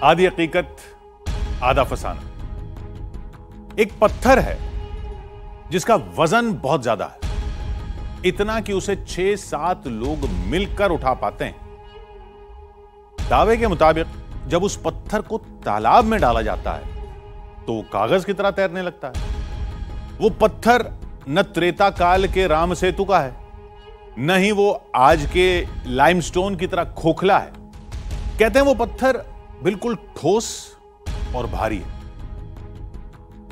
आधी हकीकत आधा फसाना। एक पत्थर है जिसका वजन बहुत ज्यादा है, इतना कि उसे 6-7 लोग मिलकर उठा पाते हैं। दावे के मुताबिक जब उस पत्थर को तालाब में डाला जाता है तो वो कागज की तरह तैरने लगता है। वो पत्थर न त्रेता काल के राम सेतु का है, न ही वो आज के लाइमस्टोन की तरह खोखला है। कहते हैं वो पत्थर बिल्कुल ठोस और भारी है।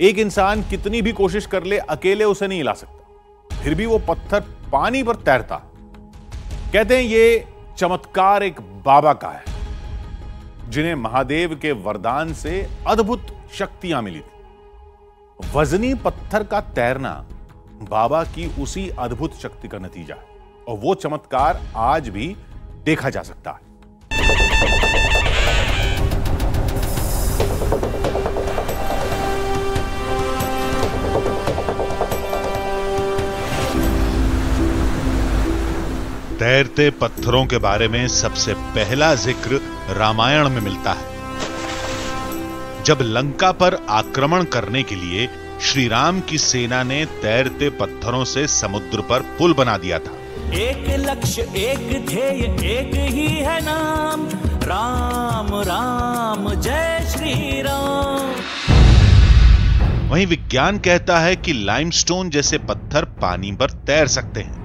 एक इंसान कितनी भी कोशिश कर ले अकेले उसे नहीं हिला सकता, फिर भी वो पत्थर पानी पर तैरता है। कहते हैं ये चमत्कार एक बाबा का है जिन्हें महादेव के वरदान से अद्भुत शक्तियां मिली थी। वजनी पत्थर का तैरना बाबा की उसी अद्भुत शक्ति का नतीजा है और वो चमत्कार आज भी देखा जा सकता है। तैरते पत्थरों के बारे में सबसे पहला जिक्र रामायण में मिलता है, जब लंका पर आक्रमण करने के लिए श्री राम की सेना ने तैरते पत्थरों से समुद्र पर पुल बना दिया था। एक लक्ष्य, एक ध्येय, एक ही है नाम, राम राम जय श्री राम। वहीं विज्ञान कहता है कि लाइमस्टोन जैसे पत्थर पानी पर तैर सकते हैं।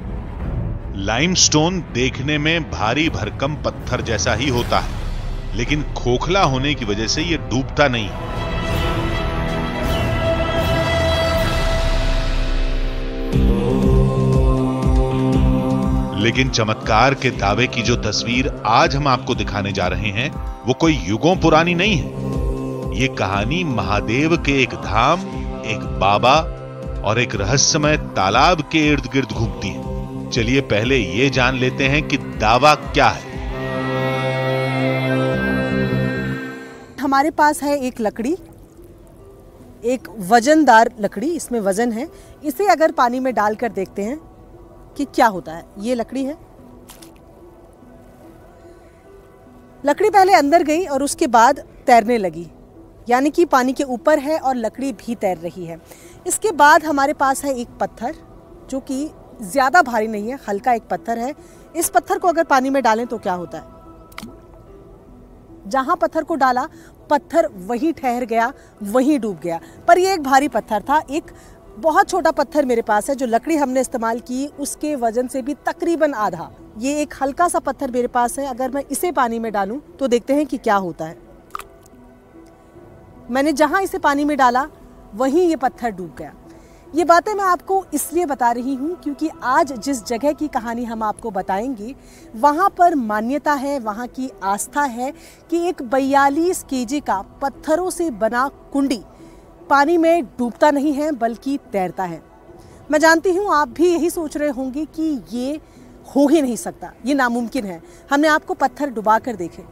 लाइमस्टोन देखने में भारी भरकम पत्थर जैसा ही होता है, लेकिन खोखला होने की वजह से यह डूबता नहीं। लेकिन चमत्कार के दावे की जो तस्वीर आज हम आपको दिखाने जा रहे हैं वो कोई युगों पुरानी नहीं है। ये कहानी महादेव के एक धाम, एक बाबा और एक रहस्यमय तालाब के इर्द गिर्द घूमती है। चलिए पहले ये जान लेते हैं कि दावा क्या है। हमारे पास है एक लकड़ी, एक वजनदार लकड़ी, इसमें वजन है। इसे अगर पानी में डालकर देखते हैं कि क्या होता है। ये लकड़ी है, लकड़ी पहले अंदर गई और उसके बाद तैरने लगी, यानी कि पानी के ऊपर है और लकड़ी भी तैर रही है। इसके बाद हमारे पास है एक पत्थर जो कि ज्यादा भारी नहीं है, हल्का एक पत्थर है। इस पत्थर को अगर पानी में डालें तो क्या होता है? जहां पत्थर को डाला पत्थर वहीं ठहर गया, वहीं डूब गया। पर ये एक भारी पत्थर था। एक बहुत छोटा पत्थर मेरे पास है, जो लकड़ी हमने इस्तेमाल की उसके वजन से भी तकरीबन आधा। ये एक हल्का सा पत्थर मेरे पास है, अगर मैं इसे पानी में डालूं तो देखते हैं कि क्या होता है। मैंने जहां इसे पानी में डाला वहीं ये पत्थर डूब गया। ये बातें मैं आपको इसलिए बता रही हूँ क्योंकि आज जिस जगह की कहानी हम आपको बताएंगे वहाँ पर मान्यता है, वहाँ की आस्था है कि एक 42 केजी का पत्थरों से बना कुंडी पानी में डूबता नहीं है बल्कि तैरता है। मैं जानती हूँ आप भी यही सोच रहे होंगे कि ये हो ही नहीं सकता, ये नामुमकिन है। हमने आपको पत्थर डुबा कर देखे,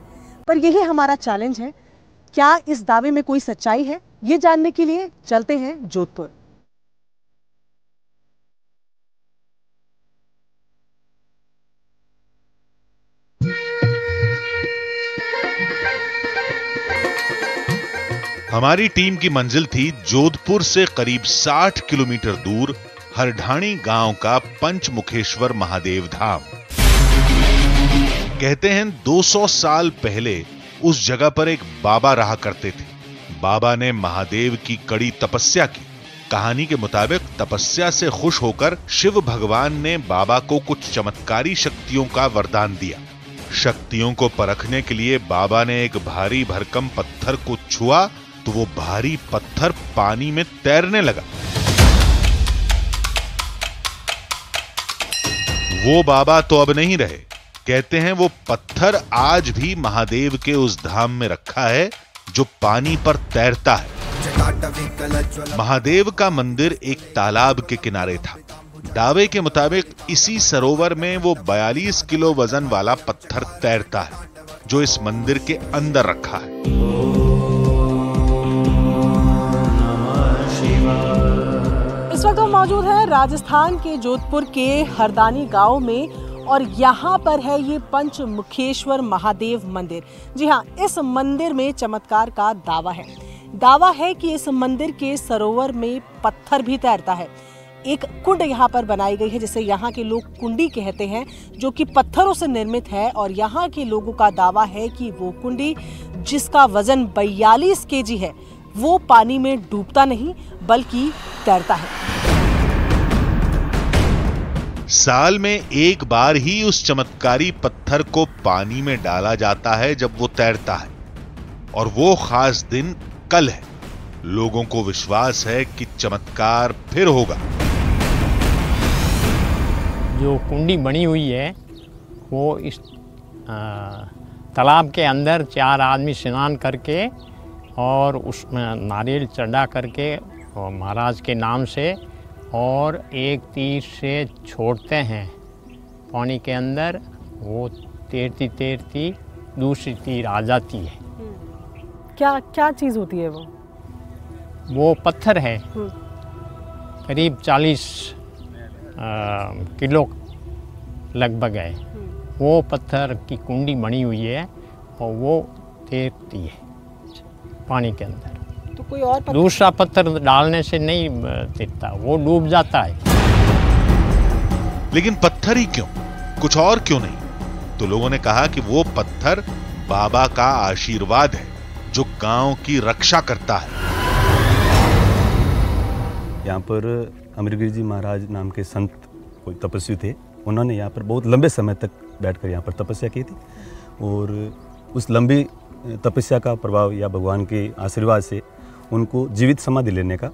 पर यही हमारा चैलेंज है। क्या इस दावे में कोई सच्चाई है? ये जानने के लिए चलते हैं जोधपुर। हमारी टीम की मंजिल थी जोधपुर से करीब 60 किलोमीटर दूर हरढाणी गांव का पंचमुखेश्वर महादेव धाम। कहते हैं 200 साल पहले उस जगह पर एक बाबा रहा करते थे। बाबा ने महादेव की कड़ी तपस्या की। कहानी के मुताबिक तपस्या से खुश होकर शिव भगवान ने बाबा को कुछ चमत्कारी शक्तियों का वरदान दिया। शक्तियों को परखने के लिए बाबा ने एक भारी भरकम पत्थर को छुआ तो वो भारी पत्थर पानी में तैरने लगा। वो बाबा तो अब नहीं रहे। कहते हैं वो पत्थर आज भी महादेव के उस धाम में रखा है जो पानी पर तैरता है। महादेव का मंदिर एक तालाब के किनारे था। दावे के मुताबिक इसी सरोवर में वो 42 किलो वजन वाला पत्थर तैरता है जो इस मंदिर के अंदर रखा है। इस वक्त हम मौजूद हैं राजस्थान के जोधपुर के हरदानी गांव में और यहाँ पर है ये पंचमुखेश्वर महादेव मंदिर। जी हाँ, इस मंदिर में चमत्कार का दावा है कि इस मंदिर के सरोवर में पत्थर भी तैरता है। एक कुंड यहाँ पर बनाई गई है जिसे यहाँ के लोग कुंडी कहते हैं, जो कि पत्थरों से निर्मित है। और यहाँ के लोगों का दावा है कि वो कुंडी, जिसका वजन 42 केजी है, वो पानी में डूबता नहीं बल्कि तैरता है। साल में एक बार ही उस चमत्कारी पत्थर को पानी में डाला जाता है जब वो तैरता है, और वो खास दिन कल है। लोगों को विश्वास है कि चमत्कार फिर होगा। जो कुंडी बनी हुई है वो इस तालाब के अंदर 4 आदमी स्नान करके और उसमें नारियल चढ़ा करके और महाराज के नाम से और एक तीर से छोड़ते हैं पानी के अंदर। वो तैरती तैरती दूसरी तीर आ जाती है। क्या चीज़ होती है वो पत्थर है, करीब 40 किलो लगभग है। वो पत्थर की कुंडी बनी हुई है और वो तैरती है पानी के अंदर। तो कोई और दूसरा पत्थर डालने से नहीं तैरता, वो डूब जाता है। लेकिन पत्थर ही क्यों, कुछ और क्यों नहीं? तो लोगों ने कहा कि वो पत्थर बाबा का आशीर्वाद है जो गांव की रक्षा करता है। यहाँ पर अमरगिरी जी महाराज नाम के संत कोई तपस्वी थे। उन्होंने यहाँ पर बहुत लंबे समय तक बैठकर यहाँ पर तपस्या की थी, और उस लंबी तपस्या का प्रभाव या भगवान के आशीर्वाद से उनको जीवित समाधि लेने का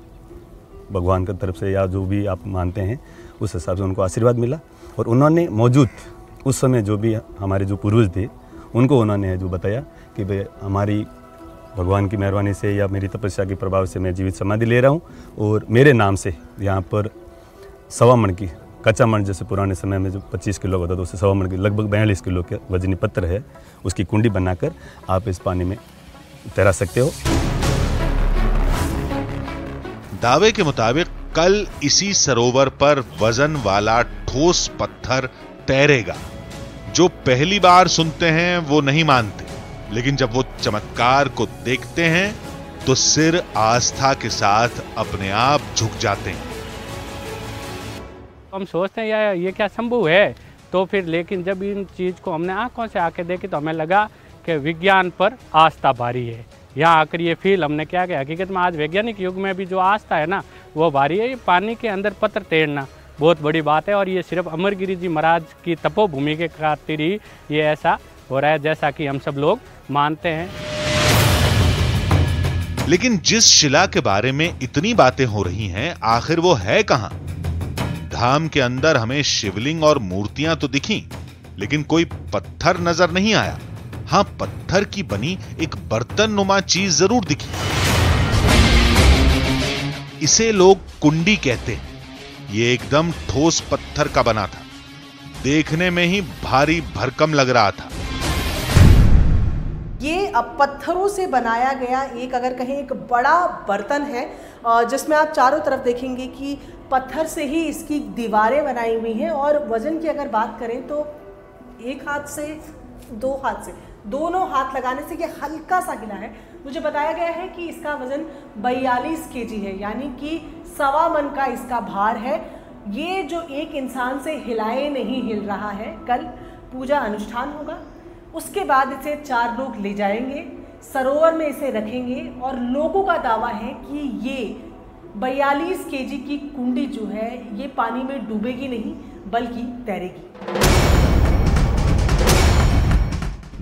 भगवान की तरफ से, या जो भी आप मानते हैं उस हिसाब से उनको आशीर्वाद मिला। और उन्होंने मौजूद उस समय जो भी हमारे जो पूर्वज थे उनको उन्होंने जो बताया कि भाई हमारी भगवान की मेहरबानी से या मेरी तपस्या के प्रभाव से मैं जीवित समाधि ले रहा हूँ, और मेरे नाम से यहाँ पर 1.25 मण की कच्चा मण, जैसे पुराने समय में जो 25 किलो होता था, उससे 1.25 मण की लगभग 42 किलो के वजनी पत्थर है, उसकी कुंडी बनाकर आप इस पानी में तैरा सकते हो। दावे के मुताबिक कल इसी सरोवर पर वजन वाला ठोस पत्थर तैरेगा। जो पहली बार सुनते हैं वो नहीं मानते, लेकिन जब वो चमत्कार को देखते हैं तो सिर आस्था के साथ अपने आप झुक जाते हैं। हम सोचते हैं यार ये क्या संभव है, तो फिर लेकिन जब इन चीज़ को हमने आंखों से आके देखी तो हमें लगा कि विज्ञान पर आस्था भारी है। यहाँ आकर ये फील हमने क्या किया, हकीकत में आज वैज्ञानिक युग में भी जो आस्था है ना वो भारी है। ये पानी के अंदर पत्थर तैरना बहुत बड़ी बात है, और ये सिर्फ अमरगिरी जी महाराज की तपोभूमि के खातिर ही ये ऐसा हो रहा है जैसा कि हम सब लोग मानते हैं। लेकिन जिस शिला के बारे में इतनी बातें हो रही हैं, आखिर वो है कहां? धाम के अंदर हमें शिवलिंग और मूर्तियां तो दिखी, लेकिन कोई पत्थर नजर नहीं आया। हां, पत्थर की बनी एक बर्तन नुमा चीज जरूर दिखी। इसे लोग कुंडी कहते हैं। ये एकदम ठोस पत्थर का बना था, देखने में ही भारी भरकम लग रहा था। ये अब पत्थरों से बनाया गया एक, अगर कहें, एक बड़ा बर्तन है, जिसमें आप चारों तरफ देखेंगे कि पत्थर से ही इसकी दीवारें बनाई हुई हैं। और वजन की अगर बात करें तो एक हाथ से 2 हाथ से, दोनों हाथ लगाने से ये हल्का सा हिला है। मुझे बताया गया है कि इसका वजन 42 केजी है, यानी कि 1.25 मन का इसका भार है। ये जो एक इंसान से हिलाए नहीं हिल रहा है। कल पूजा अनुष्ठान होगा, उसके बाद इसे 4 लोग ले जाएंगे, सरोवर में इसे रखेंगे, और लोगों का दावा है कि ये 42 केजी की कुंडी जो है ये पानी में डूबेगी नहीं बल्कि तैरेगी।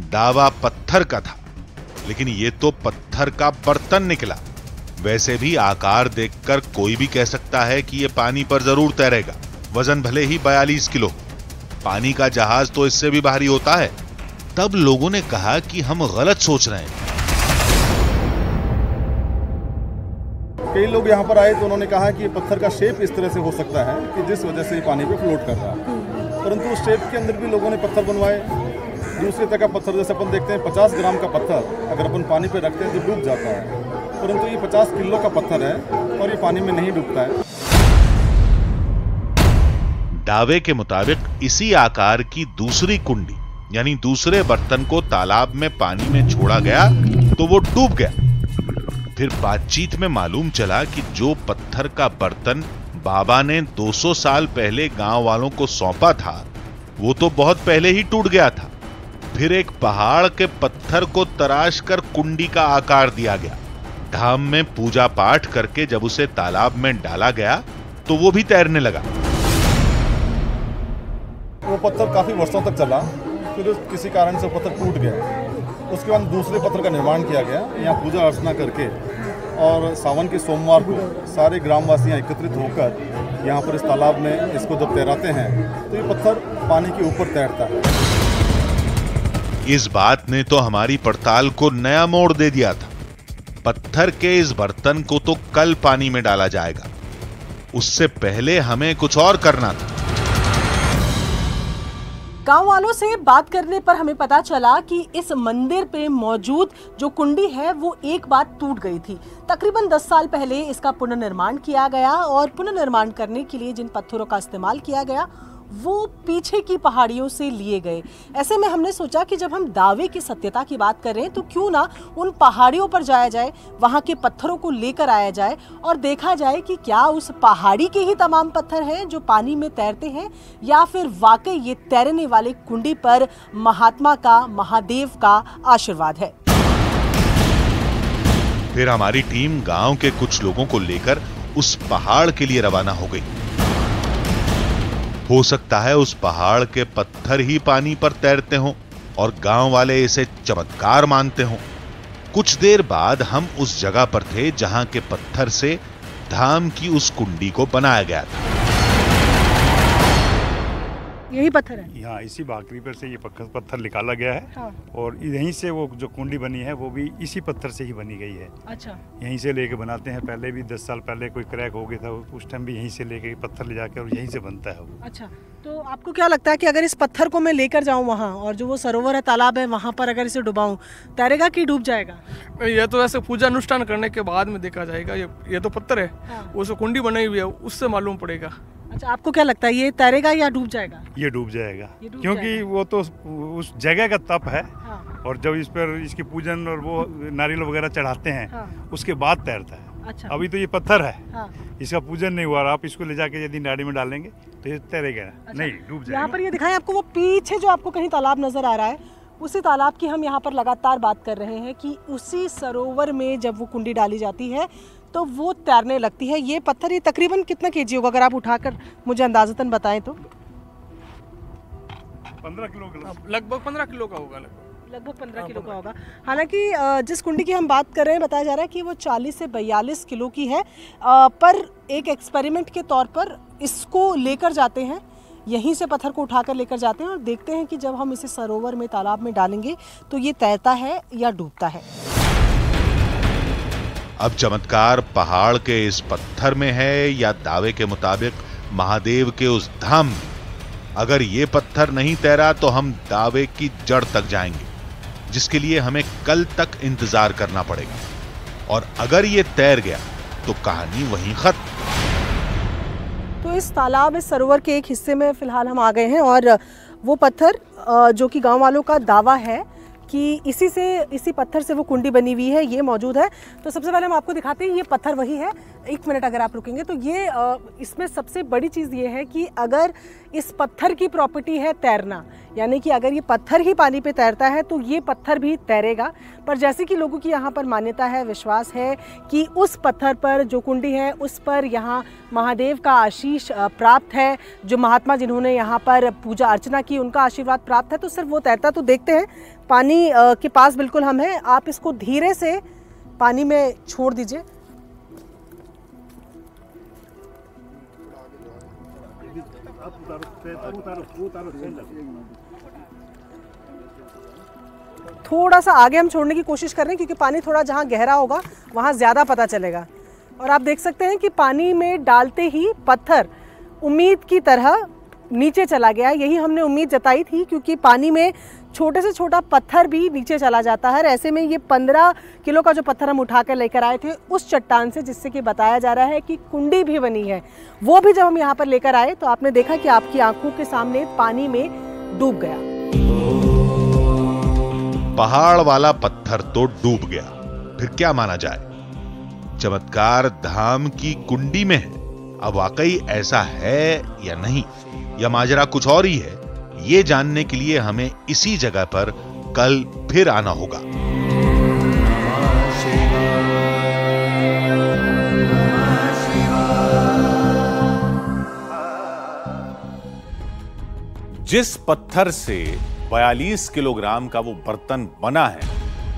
दावा पत्थर का था, लेकिन ये तो पत्थर का बर्तन निकला। वैसे भी आकार देखकर कोई भी कह सकता है कि ये पानी पर जरूर तैरेगा। वजन भले ही 42 किलो, पानी का जहाज तो इससे भी भारी होता है। तब लोगों ने कहा कि हम गलत सोच रहे हैं। कई लोग यहाँ पर आए तो उन्होंने कहा कि ये पत्थर का शेप इस तरह से हो सकता है कि जिस वजह से ये पानी पे फ्लोट कर रहा है, परंतु उस शेप के अंदर भी लोगों ने पत्थर बनवाए। दूसरे तरह का पत्थर जैसे अपन देखते हैं 50 ग्राम का पत्थर अगर अपन पानी पे रखते हैं तो डूब जाता है, परंतु ये 50 किलो का पत्थर है और ये पानी में नहीं डूबता है। दावे के मुताबिक इसी आकार की दूसरी कुंडी यानी दूसरे बर्तन को तालाब में पानी में छोड़ा गया तो वो डूब गया। फिर बातचीत में मालूम चला कि जो पत्थर का बर्तन बाबा ने 200 साल पहले गांव वालों को सौंपा था वो तो बहुत पहले ही टूट गया था। फिर एक पहाड़ के पत्थर को तराश कर कुंडी का आकार दिया गया। धाम में पूजा पाठ करके जब उसे तालाब में डाला गया तो वो भी तैरने लगा। वो पत्थर काफी वर्षों तक चला, फिर किसी कारण से पत्थर टूट गया। उसके बाद दूसरे पत्थर का निर्माण किया गया यहाँ पूजा अर्चना करके, और सावन के सोमवार को सारे ग्रामवासी यहाँ एकत्रित होकर यहाँ पर इस तालाब में इसको जब तैराते हैं तो ये पत्थर पानी के ऊपर तैरता है। इस बात ने तो हमारी पड़ताल को नया मोड़ दे दिया था। पत्थर के इस बर्तन को तो कल पानी में डाला जाएगा, उससे पहले हमें कुछ और करना था। गांव वालों से बात करने पर हमें पता चला कि इस मंदिर पे मौजूद जो कुंडी है वो एक बार टूट गई थी। तकरीबन 10 साल पहले इसका पुनर्निर्माण किया गया और पुनर्निर्माण करने के लिए जिन पत्थरों का इस्तेमाल किया गया वो पीछे की पहाड़ियों से लिए गए। ऐसे में हमने सोचा कि जब हम दावे की सत्यता की बात कर रहे हैं तो क्यों ना उन पहाड़ियों पर जाया जाए, वहां के पत्थरों को लेकर आया जाए और देखा जाए कि क्या उस पहाड़ी के ही तमाम पत्थर हैं जो पानी में तैरते हैं या फिर वाकई ये तैरने वाले कुंडी पर महात्मा का, महादेव का आशीर्वाद है। फिर हमारी टीम गांव के कुछ लोगों को लेकर उस पहाड़ के लिए रवाना हो गई। हो सकता है उस पहाड़ के पत्थर ही पानी पर तैरते हों और गांव वाले इसे चमत्कार मानते हों। कुछ देर बाद हम उस जगह पर थे जहां के पत्थर से धाम की उस कुंडी को बनाया गया था। यही पत्थर है? यहाँ इसी भाकरी पर से ये पत्थर निकाला गया है। हाँ। और यहीं से वो जो कुंडी बनी है वो भी इसी पत्थर से ही बनी गई है। अच्छा। यहीं से लेके बनाते हैं। पहले भी 10 साल पहले कोई क्रैक हो गया था, उस टाइम भी यहीं से लेके पत्थर ले जाके और यहीं से बनता है वो। अच्छा, तो आपको क्या लगता है कि अगर इस पत्थर को मैं लेकर जाऊं वहाँ और जो वो सरोवर है, तालाब है, वहाँ पर अगर इसे डुबाऊं, तैरेगा कि डूब जाएगा? ये तो ऐसे पूजा अनुष्ठान करने के बाद में देखा जाएगा। ये तो पत्थर है। हाँ। वो जो कुंडी बनाई हुई है उससे मालूम पड़ेगा। अच्छा, आपको क्या लगता है ये तैरेगा या डूब जाएगा? ये डूब जाएगा, क्योंकि वो तो उस जगह का तप है। हाँ। और जब इस पर इसकी पूजन और वो नारियल वगैरह चढ़ाते हैं। हाँ। उसके बाद तैरता है। अच्छा। अभी तो ये पत्थर है। हाँ। इसका पूजन नहीं हुआ, आप इसको ले जाके यदि नाड़ी में डालेंगे तो ये तैरेगा। अच्छा। नहीं, डूब जाएगा। यहाँ पर ये दिखाएं आपको, वो पीछे जो आपको कहीं तालाब नजर आ रहा है, उसी तालाब की हम यहाँ पर लगातार बात कर रहे हैं कि उसी सरोवर में जब वो कुंडी डाली जाती है तो वो तैरने लगती है। ये पत्थर ये तकरीबन कितना केजी होगा, अगर आप उठाकर मुझे अंदाजतन बताएं तो? 15 किलो का, लगभग 15 किलो का होगा। लगभग 15 किलो का होगा। हालांकि जिस कुंडी की हम बात कर रहे हैं बताया जा रहा है कि वो 40 से 42 किलो की है, पर एक एक्सपेरिमेंट के तौर पर इसको लेकर जाते हैं, यहीं से पत्थर को उठाकर लेकर जाते हैं और देखते हैं कि जब हम इसे सरोवर में, तालाब में डालेंगे तो ये तैरता है या डूबता है। अब चमत्कार पहाड़ के इस पत्थर में है या दावे के मुताबिक महादेव के उस धाम में? अगर ये पत्थर नहीं तैरा तो हम दावे की जड़ तक जाएंगे, जिसके लिए हमें कल तक इंतजार करना पड़ेगा। और अगर ये तैर गया तो कहानी वहीं खत्म। तो इस तालाब, इस सरोवर के एक हिस्से में फिलहाल हम आ गए हैं और वो पत्थर जो कि गांव वालों का दावा है कि इसी पत्थर से वो कुंडी बनी हुई है, ये मौजूद है। तो सबसे पहले हम आपको दिखाते हैं, ये पत्थर वही है। 1 मिनट अगर आप रुकेंगे तो ये इसमें सबसे बड़ी चीज़ ये है कि अगर इस पत्थर की प्रॉपर्टी है तैरना, यानी कि अगर ये पत्थर ही पानी पे तैरता है तो ये पत्थर भी तैरेगा। पर जैसे कि लोगों की यहाँ पर मान्यता है, विश्वास है कि उस पत्थर पर जो कुंडी है उस पर यहाँ महादेव का आशीष प्राप्त है। जो महात्मा जिन्होंने यहाँ पर पूजा अर्चना की उनका आशीर्वाद प्राप्त है, तो सिर्फ वो तैरता। तो देखते हैं, पानी के पास बिल्कुल हम हैं। आप इसको धीरे से पानी में छोड़ दीजिए। थोड़ा सा आगे हम छोड़ने की कोशिश कर रहे हैं क्योंकि पानी थोड़ा जहाँ गहरा होगा वहाँ ज़्यादा पता चलेगा। और आप देख सकते हैं कि पानी में डालते ही पत्थर उम्मीद की तरह नीचे चला गया। यही हमने उम्मीद जताई थी, क्योंकि पानी में छोटे से छोटा पत्थर भी नीचे चला जाता है। ऐसे में ये 15 किलो का जो पत्थर हम उठा कर लेकर आए थे उस चट्टान से, जिससे कि बताया जा रहा है कि कुंडी भी बनी है, वो भी जब हम यहाँ पर लेकर आए तो आपने देखा कि आपकी आंखों के सामने पानी में डूब गया। पहाड़ वाला पत्थर तो डूब गया, फिर क्या माना जाए? चमत्कार धाम की कुंडी में है। अब वाकई ऐसा है या नहीं, या माजरा कुछ और ही है, ये जानने के लिए हमें इसी जगह पर कल फिर आना होगा। जिस पत्थर से 42 किलोग्राम का वो बर्तन बना है,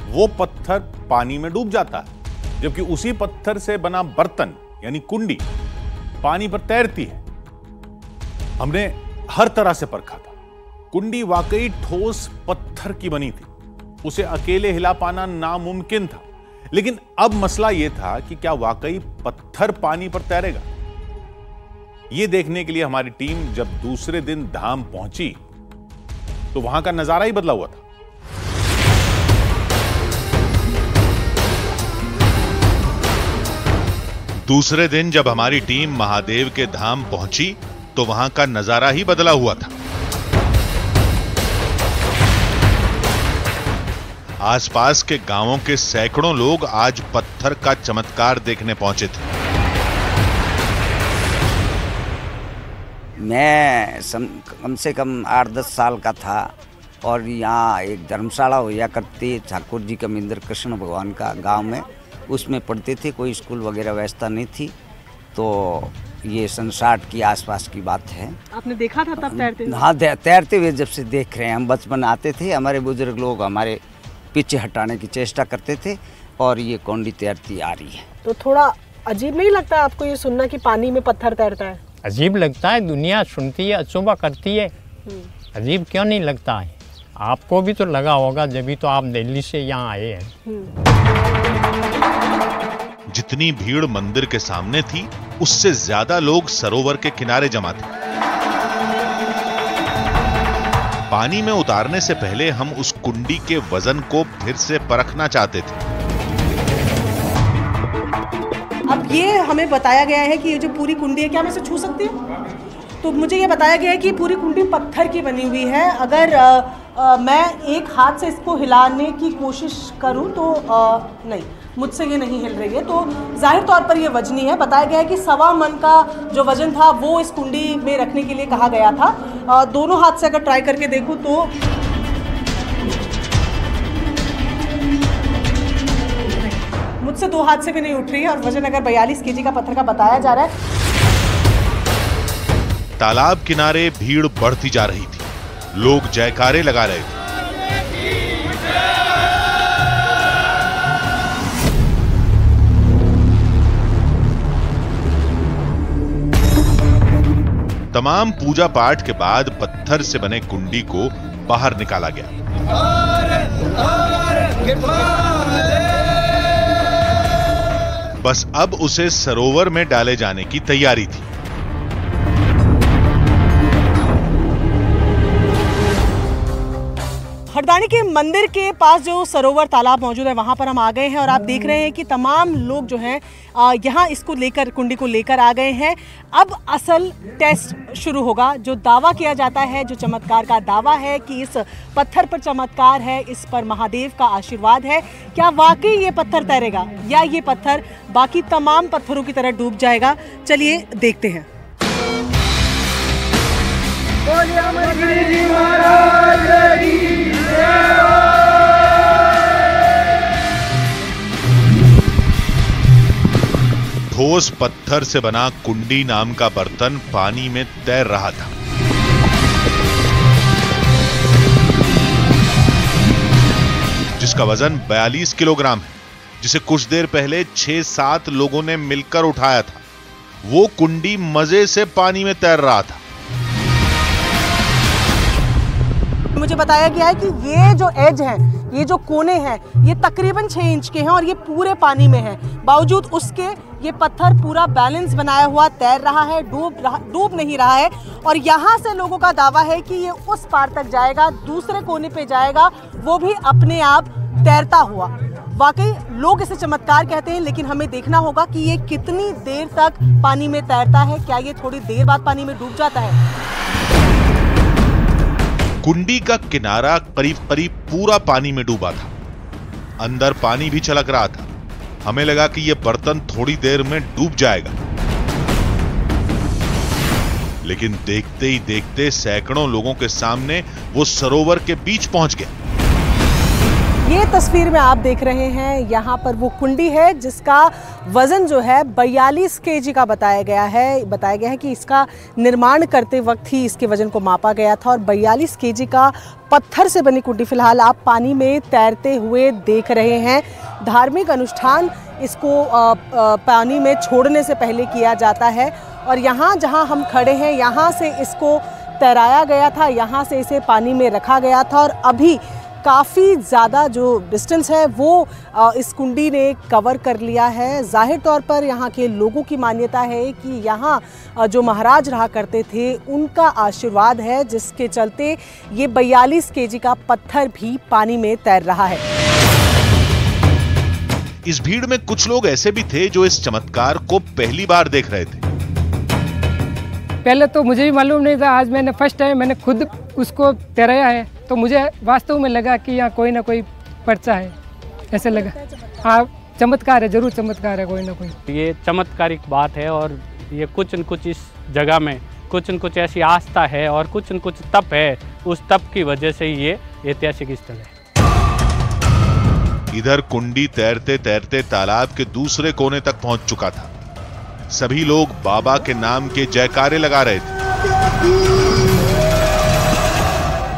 वो पत्थर पानी में डूब जाता है, जबकि उसी पत्थर से बना बर्तन यानी कुंडी पानी पर तैरती है। हमने हर तरह से परखा था, कुंडी वाकई ठोस पत्थर की बनी थी, उसे अकेले हिला पाना नामुमकिन था। लेकिन अब मसला यह था कि क्या वाकई पत्थर पानी पर तैरेगा? यह देखने के लिए हमारी टीम जब दूसरे दिन धाम पहुंची तो वहां का नजारा ही बदला हुआ था। दूसरे दिन जब हमारी टीम महादेव के धाम पहुंची तो वहां का नजारा ही बदला हुआ था। आसपास के गांवों के सैकड़ों लोग आज पत्थर का चमत्कार देखने पहुंचे थे। मैं कम से कम 8-10 साल का था और यहाँ एक धर्मशाला हुआ करती ठाकुर जी का मिंदर कृष्ण भगवान का गांव में, उसमें पढ़ते थे। कोई स्कूल वगैरह व्यवस्था नहीं थी, तो ये 60 की आसपास की बात है। आपने देखा था तब तैरते हुए? हाँ, तैरते हुए जब से देख रहे हैं। हम बचपन आते थे, हमारे बुजुर्ग लोग हमारे पीछे हटाने की चेष्टा करते थे और ये कुंडी तैरती आ रही है। तो थोड़ा अजीब नहीं लगता आपको ये सुनना कि पानी में पत्थर तैरता है? अजीब लगता है, दुनिया सुनती है, अचूबा करती है, अजीब क्यों नहीं लगता है? आपको भी तो लगा होगा, जब भी तो आप दिल्ली से यहाँ आए हैं। जितनी भीड़ मंदिर के सामने थी, उससे ज्यादा लोग सरोवर के किनारे जमा थे। पानी में उतारने से पहले हम उस कुंडी के वजन को फिर से परखना चाहते थे। अब ये हमें बताया गया है कि ये जो पूरी कुंडी है, क्या मैं इसे छू सकती हूँ? तो मुझे ये बताया गया है कि पूरी कुंडी पत्थर की बनी हुई है। अगर मैं एक हाथ से इसको हिलाने की कोशिश करूं तो नहीं, मुझसे ये नहीं हिल रही है। तो जाहिर तौर पर ये वजनी है। बताया गया है कि 1.25 मन का जो वजन था वो इस कुंडी में रखने के लिए कहा गया था। दोनों हाथ से अगर ट्राई करके देखूं तो मुझसे 2 हाथ से भी नहीं उठ रही है, और वजन अगर 42 केजी का पत्थर का बताया जा रहा है। तालाब किनारे भीड़ बढ़ती जा रही थी, लोग जयकारे लगा रहे थे। तमाम पूजा पाठ के बाद पत्थर से बने कुंडी को बाहर निकाला गया। बस अब उसे सरोवर में डाले जाने की तैयारी थी। हरदानी के मंदिर के पास जो सरोवर तालाब मौजूद है वहाँ पर हम आ गए हैं, और आप देख रहे हैं कि तमाम लोग जो हैं यहाँ इसको लेकर, कुंडी को लेकर आ गए हैं। अब असल टेस्ट शुरू होगा। जो दावा किया जाता है, जो चमत्कार का दावा है कि इस पत्थर पर चमत्कार है, इस पर महादेव का आशीर्वाद है, क्या वाकई ये पत्थर तैरेगा या ये पत्थर बाकी तमाम पत्थरों की तरह डूब जाएगा? चलिए देखते हैं। ठोस पत्थर से बना कुंडी नाम का बर्तन पानी में तैर रहा था। जिसका वजन 42 किलोग्राम है, जिसे कुछ देर पहले 6-7 लोगों ने मिलकर उठाया था। वो कुंडी मजे से पानी में तैर रहा था। मुझे बताया गया है कि ये जो एज है, ये जो कोने हैं ये तकरीबन 6 इंच के हैं और ये पूरे पानी में हैं। बावजूद उसके ये पत्थर पूरा बैलेंस बनाया हुआ तैर रहा है, डूब नहीं रहा है। और यहाँ से लोगों का दावा है कि ये उस पार तक जाएगा, दूसरे कोने पे जाएगा, वो भी अपने आप तैरता हुआ। वाकई लोग इसे चमत्कार कहते हैं, लेकिन हमें देखना होगा कि ये कितनी देर तक पानी में तैरता है। क्या ये थोड़ी देर बाद पानी में डूब जाता है? कुंडी का किनारा करीब करीब पूरा पानी में डूबा था, अंदर पानी भी छलक रहा था। हमें लगा कि यह बर्तन थोड़ी देर में डूब जाएगा, लेकिन देखते ही देखते सैकड़ों लोगों के सामने वो सरोवर के बीच पहुंच गया। ये तस्वीर में आप देख रहे हैं, यहाँ पर वो कुंडी है जिसका वजन जो है 42 केजी का बताया गया है कि इसका निर्माण करते वक्त ही इसके वजन को मापा गया था। और 42 केजी का पत्थर से बनी कुंडी फिलहाल आप पानी में तैरते हुए देख रहे हैं। धार्मिक अनुष्ठान इसको पानी में छोड़ने से पहले किया जाता है और यहाँ जहाँ हम खड़े हैं यहाँ से इसको तैराया गया था, यहाँ से इसे पानी में रखा गया था और अभी काफ़ी ज़्यादा जो डिस्टेंस है वो इस कुंडी ने कवर कर लिया है। जाहिर तौर पर यहाँ के लोगों की मान्यता है कि यहाँ जो महाराज रहा करते थे उनका आशीर्वाद है, जिसके चलते ये 42 केजी का पत्थर भी पानी में तैर रहा है। इस भीड़ में कुछ लोग ऐसे भी थे जो इस चमत्कार को पहली बार देख रहे थे। पहले तो मुझे भी मालूम नहीं था, आज मैंने फर्स्ट टाइम मैंने खुद उसको तैराया है, तो मुझे वास्तव में लगा कि यहाँ कोई ना कोई पर्चा है, ऐसे लगा। हाँ, चमत्कार है, जरूर चमत्कार है कोई ना कोई। ये चमत्कारिक बात है और ये कुछ न कुछ इस जगह में कुछ न कुछ ऐसी आस्था है और कुछ न कुछ तप है, उस तप की वजह से ये ऐतिहासिक स्थल है। इधर कुंडी तैरते तैरते तालाब के दूसरे कोने तक पहुंच चुका था। सभी लोग बाबा के नाम के जयकारे लगा रहे थे।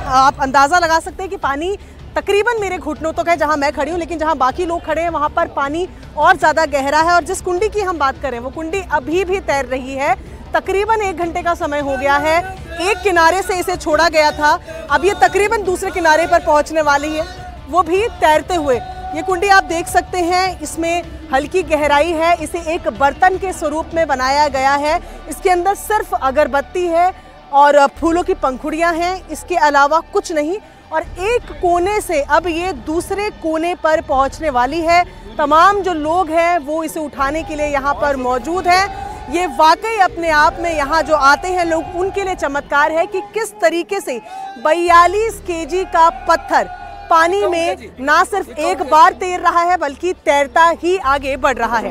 आप अंदाजा लगा सकते हैं कि पानी तकरीबन मेरे घुटनों तक है जहां मैं खड़ी हूं, लेकिन जहां बाकी लोग खड़े हैं वहां पर पानी और ज़्यादा गहरा है। और जिस कुंडी की हम बात करें वो कुंडी अभी भी तैर रही है। तकरीबन 1 घंटे का समय हो गया है, एक किनारे से इसे छोड़ा गया था, अब ये तकरीबन दूसरे किनारे पर पहुंचने वाली है, वो भी तैरते हुए। ये कुंडी आप देख सकते हैं, इसमें हल्की गहराई है, इसे एक बर्तन के स्वरूप में बनाया गया है। इसके अंदर सिर्फ अगरबत्ती है और फूलों की पंखुड़ियां हैं, इसके अलावा कुछ नहीं। और एक कोने से अब ये दूसरे कोने पर पहुंचने वाली है। तमाम जो लोग हैं वो इसे उठाने के लिए यहाँ पर मौजूद हैं। ये वाकई अपने आप में यहाँ जो आते हैं लोग, उनके लिए चमत्कार है कि किस तरीके से 42 केजी का पत्थर पानी में ना सिर्फ एक बार तैर रहा है बल्कि तैरता ही आगे बढ़ रहा है।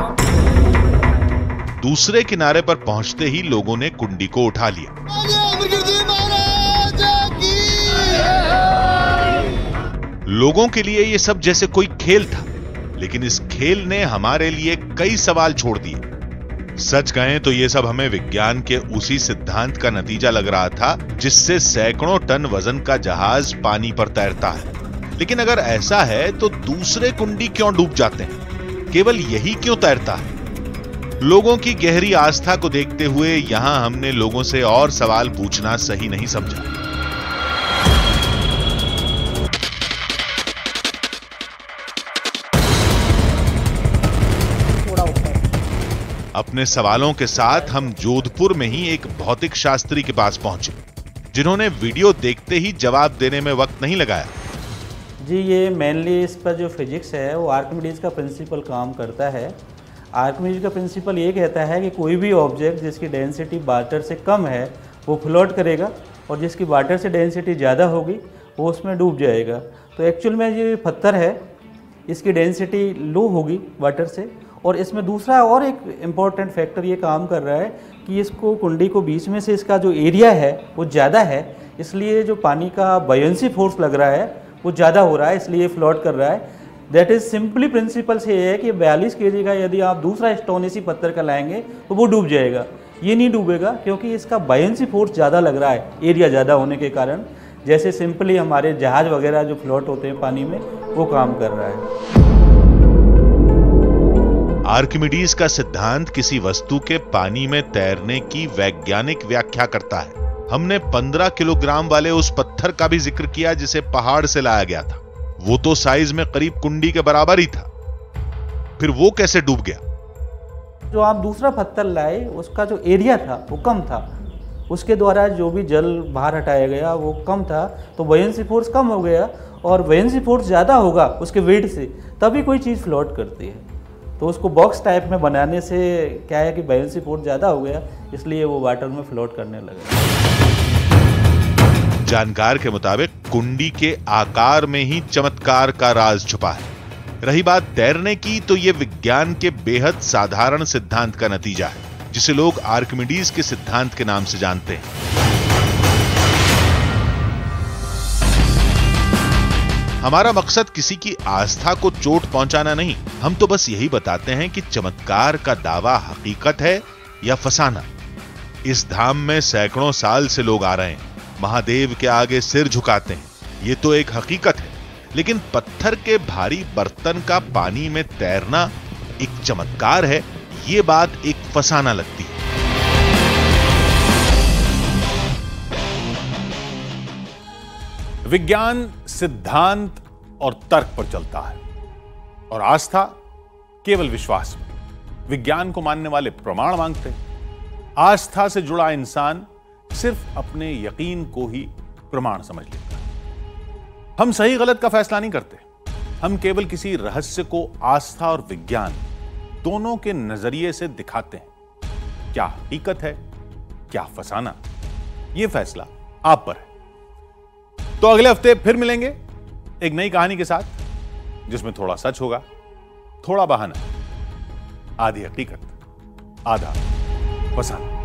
दूसरे किनारे पर पहुंचते ही लोगों ने कुंडी को उठा लिया। लोगों के लिए ये सब जैसे कोई खेल था, लेकिन इस खेल ने हमारे लिए कई सवाल छोड़ दिए। सच कहें तो ये सब हमें विज्ञान के उसी सिद्धांत का नतीजा लग रहा था जिससे सैकड़ों टन वजन का जहाज पानी पर तैरता है। लेकिन अगर ऐसा है तो दूसरे कुंडी क्यों डूब जाते हैं? केवल यही क्यों तैरता है? लोगों की गहरी आस्था को देखते हुए यहां हमने लोगों से और सवाल पूछना सही नहीं समझा। अपने सवालों के साथ हम जोधपुर में ही एक भौतिक शास्त्री के पास पहुंचे, जिन्होंने वीडियो देखते ही जवाब देने में वक्त नहीं लगाया। जी, ये मेनली इस पर जो फिजिक्स है वो आर्किमिडीज का प्रिंसिपल काम करता है। आर्किमिडीज का प्रिंसिपल ये कहता है कि कोई भी ऑब्जेक्ट जिसकी डेंसिटी वाटर से कम है वो फ्लोट करेगा और जिसकी वाटर से डेंसिटी ज़्यादा होगी वो उसमें डूब जाएगा। तो एक्चुअल में ये पत्थर है, इसकी डेंसिटी लो होगी वाटर से। और इसमें दूसरा और एक इम्पॉर्टेंट फैक्टर ये काम कर रहा है कि इसको कुंडी को बीच में से इसका जो एरिया है वो ज़्यादा है, इसलिए जो पानी का बायोंसी फोर्स लग रहा है वो ज़्यादा हो रहा है, इसलिए फ्लोट कर रहा है। दैट इज़ सिंपली प्रिंसिपल से ये है कि 42 केजी का यदि आप दूसरा स्टोन इसी पत्थर का लाएंगे तो वो डूब जाएगा। ये नहीं डूबेगा क्योंकि इसका बायोंसी फोर्स ज़्यादा लग रहा है, एरिया ज़्यादा होने के कारण। जैसे सिंपली हमारे जहाज वगैरह जो फ्लोट होते हैं पानी में, वो काम कर रहा है। आर्किमिडीज का सिद्धांत किसी वस्तु के पानी में तैरने की वैज्ञानिक व्याख्या करता है। हमने 15 किलोग्राम वाले उस पत्थर का भी जिक्र किया जिसे पहाड़ से लाया गया था। वो तो साइज में करीब कुंडी के बराबर ही था, फिर वो कैसे डूब गया? जो आप दूसरा पत्थर लाए उसका जो एरिया था वो कम था, उसके द्वारा जो भी जल बाहर हटाया गया वो कम था, तो बॉयंसी फोर्स कम हो गया, और बॉयंसी फोर्स ज़्यादा होगा उसके वेट से तभी कोई चीज़ फ्लोट करती है। तो उसको बॉक्स टाइप में बनाने से क्या है कि बॉयंसी फोर्स ज़्यादा हो गया, इसलिए वो वाटर में फ्लोट करने लगा। जानकार के मुताबिक कुंडी के आकार में ही चमत्कार का राज छुपा है। रही बात तैरने की, तो यह विज्ञान के बेहद साधारण सिद्धांत का नतीजा है, जिसे लोग आर्किमिडीज के सिद्धांत के नाम से जानते हैं। हमारा मकसद किसी की आस्था को चोट पहुंचाना नहीं, हम तो बस यही बताते हैं कि चमत्कार का दावा हकीकत है या फसाना। इस धाम में सैकड़ों साल से लोग आ रहे हैं, महादेव के आगे सिर झुकाते हैं, ये तो एक हकीकत है। लेकिन पत्थर के भारी बर्तन का पानी में तैरना एक चमत्कार है, ये बात एक फसाना लगती है। विज्ञान सिद्धांत और तर्क पर चलता है और आस्था केवल विश्वास में। विज्ञान को मानने वाले प्रमाण मांगते हैं। आस्था से जुड़ा इंसान सिर्फ अपने यकीन को ही प्रमाण समझ लेता है। हम सही गलत का फैसला नहीं करते, हम केवल किसी रहस्य को आस्था और विज्ञान दोनों के नजरिए से दिखाते हैं। क्या हकीकत है, क्या फसाना, यह फैसला आप पर है। तो अगले हफ्ते फिर मिलेंगे एक नई कहानी के साथ, जिसमें थोड़ा सच होगा, थोड़ा बहाना, आधी हकीकत, आधा फसाना।